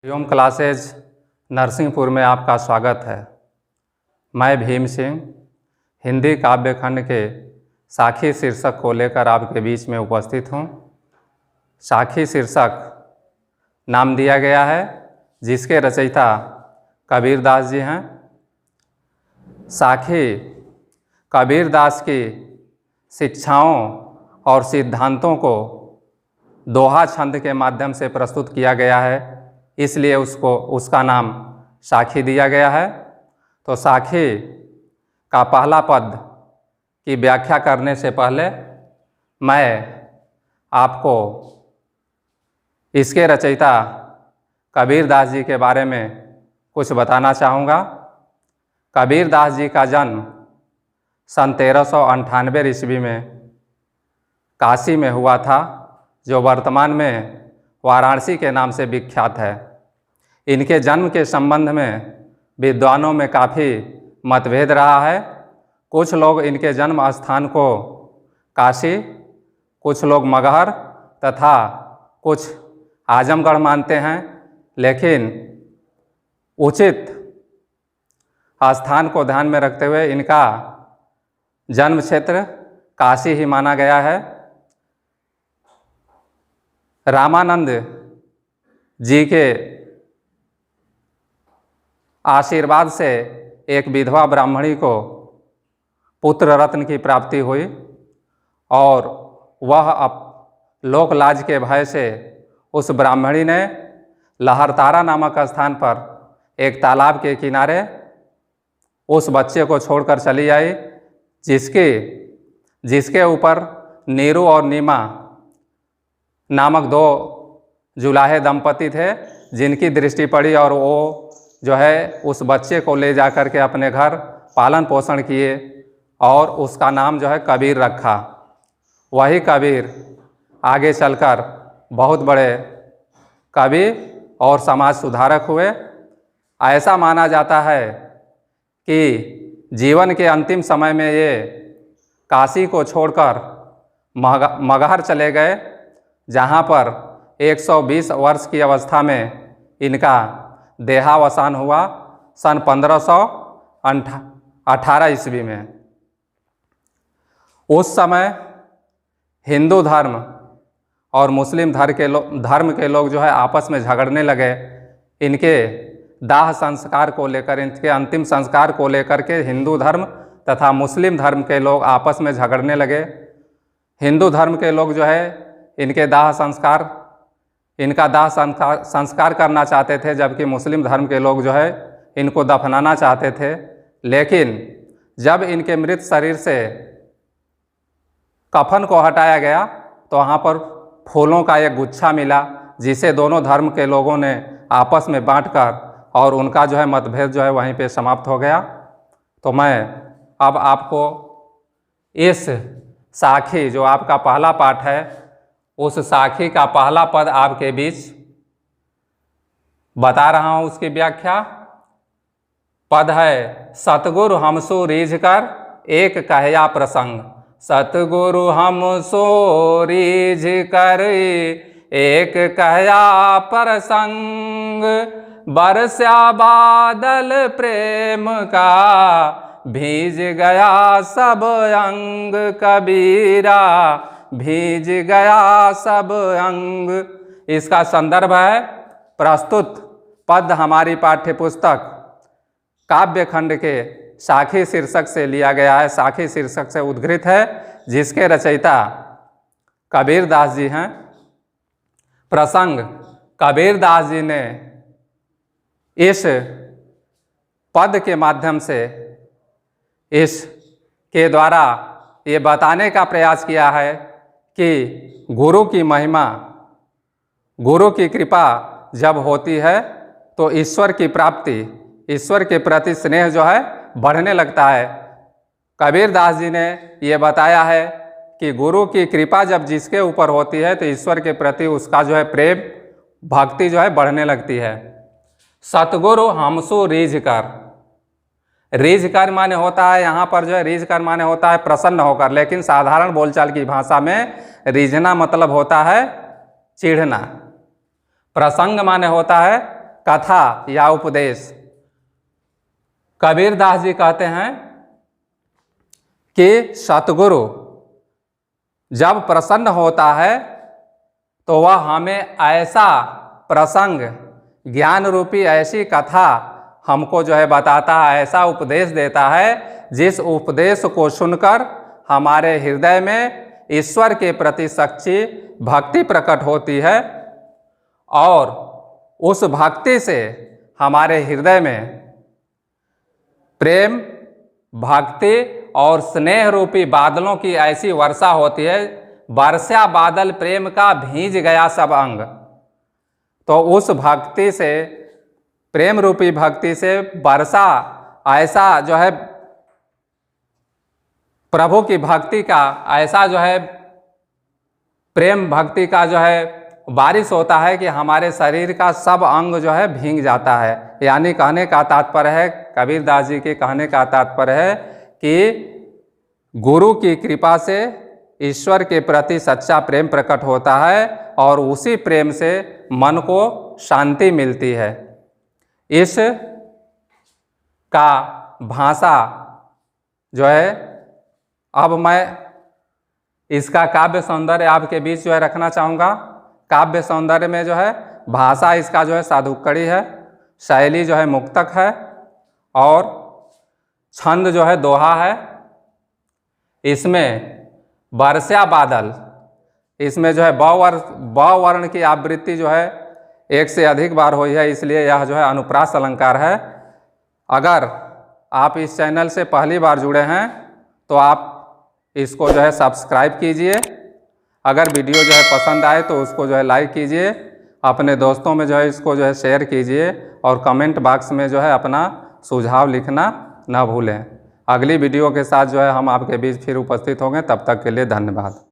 Hariom classes Narsinghpur में आपका स्वागत है। मैं भीम सिंह हिंदी काव्य खंड के साखी शीर्षक को लेकर आपके बीच में उपस्थित हूँ। साखी शीर्षक नाम दिया गया है जिसके रचयिता कबीरदास जी हैं। साखी कबीरदास की शिक्षाओं और सिद्धांतों को दोहा छंद के माध्यम से प्रस्तुत किया गया है, इसलिए उसका नाम साखी दिया गया है। तो साखी का पहला पद की व्याख्या करने से पहले मैं आपको इसके रचयिता कबीरदास जी के बारे में कुछ बताना चाहूँगा। कबीरदास जी का जन्म सन 1398 ईस्वी में काशी में हुआ था, जो वर्तमान में वाराणसी के नाम से विख्यात है। इनके जन्म के संबंध में विद्वानों में काफ़ी मतभेद रहा है। कुछ लोग इनके जन्म स्थान को काशी, कुछ लोग मगहर तथा कुछ आजमगढ़ मानते हैं, लेकिन उचित स्थान को ध्यान में रखते हुए इनका जन्म क्षेत्र काशी ही माना गया है। रामानंद जी के आशीर्वाद से एक विधवा ब्राह्मणी को पुत्र रत्न की प्राप्ति हुई और वह लोक लाज के भय से उस ब्राह्मणी ने लहरतारा नामक स्थान पर एक तालाब के किनारे उस बच्चे को छोड़कर चली आई, जिसके ऊपर नीरू और नीमा नामक दो जुलाहे दंपति थे, जिनकी दृष्टि पड़ी और वो जो है उस बच्चे को ले जा कर के अपने घर पालन पोषण किए और उसका नाम जो है कबीर रखा। वही कबीर आगे चलकर बहुत बड़े कवि और समाज सुधारक हुए। ऐसा माना जाता है कि जीवन के अंतिम समय में ये काशी को छोड़कर मगहर चले गए, जहाँ पर 120 वर्ष की अवस्था में इनका देहावसान हुआ सन 1518 ईस्वी में। उस समय हिंदू धर्म और मुस्लिम धर्म के लोग जो है आपस में झगड़ने लगे। इनके दाह संस्कार को लेकर, इनके अंतिम संस्कार को लेकर के हिंदू धर्म तथा मुस्लिम धर्म के लोग आपस में झगड़ने लगे। हिंदू धर्म के लोग जो है इनका दाह संस्कार करना चाहते थे, जबकि मुस्लिम धर्म के लोग जो है इनको दफनाना चाहते थे। लेकिन जब इनके मृत शरीर से कफन को हटाया गया तो वहाँ पर फूलों का एक गुच्छा मिला, जिसे दोनों धर्म के लोगों ने आपस में बांटकर और उनका जो है मतभेद जो है वहीं पे समाप्त हो गया। तो मैं अब आपको इस साखी, जो आपका पहला पाठ है, उस साखी का पहला पद आपके बीच बता रहा हूँ। उसकी व्याख्या पद है, सतगुरु हमसो रीझ कर एक कहया प्रसंग। सतगुरु हमसो रीझ कर एक कहया प्रसंग। बरसा बादल प्रेम का भीज गया सब अंग। कबीरा भीज गया सब अंग। इसका संदर्भ है प्रस्तुत पद हमारी पाठ्य पुस्तक काव्य खंड के साखी शीर्षक से लिया गया है, साखी शीर्षक से उद्धृत है, जिसके रचयिता कबीरदास जी हैं। प्रसंग कबीरदास जी ने इस पद के माध्यम से इसके द्वारा ये बताने का प्रयास किया है कि गुरु की महिमा, गुरु की कृपा जब होती है तो ईश्वर की प्राप्ति, ईश्वर के प्रति स्नेह जो है बढ़ने लगता है। कबीरदास जी ने ये बताया है कि गुरु की कृपा जब जिसके ऊपर होती है तो ईश्वर के प्रति उसका जो है प्रेम, भक्ति जो है बढ़ने लगती है। सतगुरु हमसो रीझ कर, रीझ कर माने होता है, यहाँ पर जो है रीझ कर माने होता है प्रसन्न होकर, लेकिन साधारण बोलचाल की भाषा में रीझना मतलब होता है चिढ़ना। प्रसंग माने होता है कथा या उपदेश। कबीरदास जी कहते हैं कि सतगुरु जब प्रसन्न होता है तो वह हमें ऐसा प्रसंग, ज्ञान रूपी ऐसी कथा हमको जो है बताता है, ऐसा उपदेश देता है जिस उपदेश को सुनकर हमारे हृदय में ईश्वर के प्रति सच्ची भक्ति प्रकट होती है और उस भक्ति से हमारे हृदय में प्रेम, भक्ति और स्नेह रूपी बादलों की ऐसी वर्षा होती है, वर्षा बादल प्रेम का भींज गया सब अंग। तो उस भक्ति से, प्रेम रूपी भक्ति से वर्षा ऐसा जो है प्रभु की भक्ति का, ऐसा जो है प्रेम भक्ति का जो है बारिश होता है कि हमारे शरीर का सब अंग जो है भींग जाता है। यानी कहने का तात्पर्य है, कबीरदास जी के कहने का तात्पर्य है कि गुरु की कृपा से ईश्वर के प्रति सच्चा प्रेम प्रकट होता है और उसी प्रेम से मन को शांति मिलती है। इस का भाषा जो है, अब मैं इसका काव्य सौंदर्य आपके बीच जो है रखना चाहूँगा। काव्य सौंदर्य में जो है भाषा इसका जो है साधुक्कड़ी है, शैली जो है मुक्तक है और छंद जो है दोहा है। इसमें वर्षा बादल, इसमें जो है ब वर्ण की आवृत्ति जो है एक से अधिक बार हुई है, इसलिए यह जो है अनुप्रास अलंकार है। अगर आप इस चैनल से पहली बार जुड़े हैं तो आप इसको जो है सब्सक्राइब कीजिए। अगर वीडियो जो है पसंद आए तो उसको जो है लाइक कीजिए, अपने दोस्तों में जो है इसको जो है शेयर कीजिए और कमेंट बॉक्स में जो है अपना सुझाव लिखना ना भूलें। अगली वीडियो के साथ जो है हम आपके बीच फिर उपस्थित होंगे। तब तक के लिए धन्यवाद।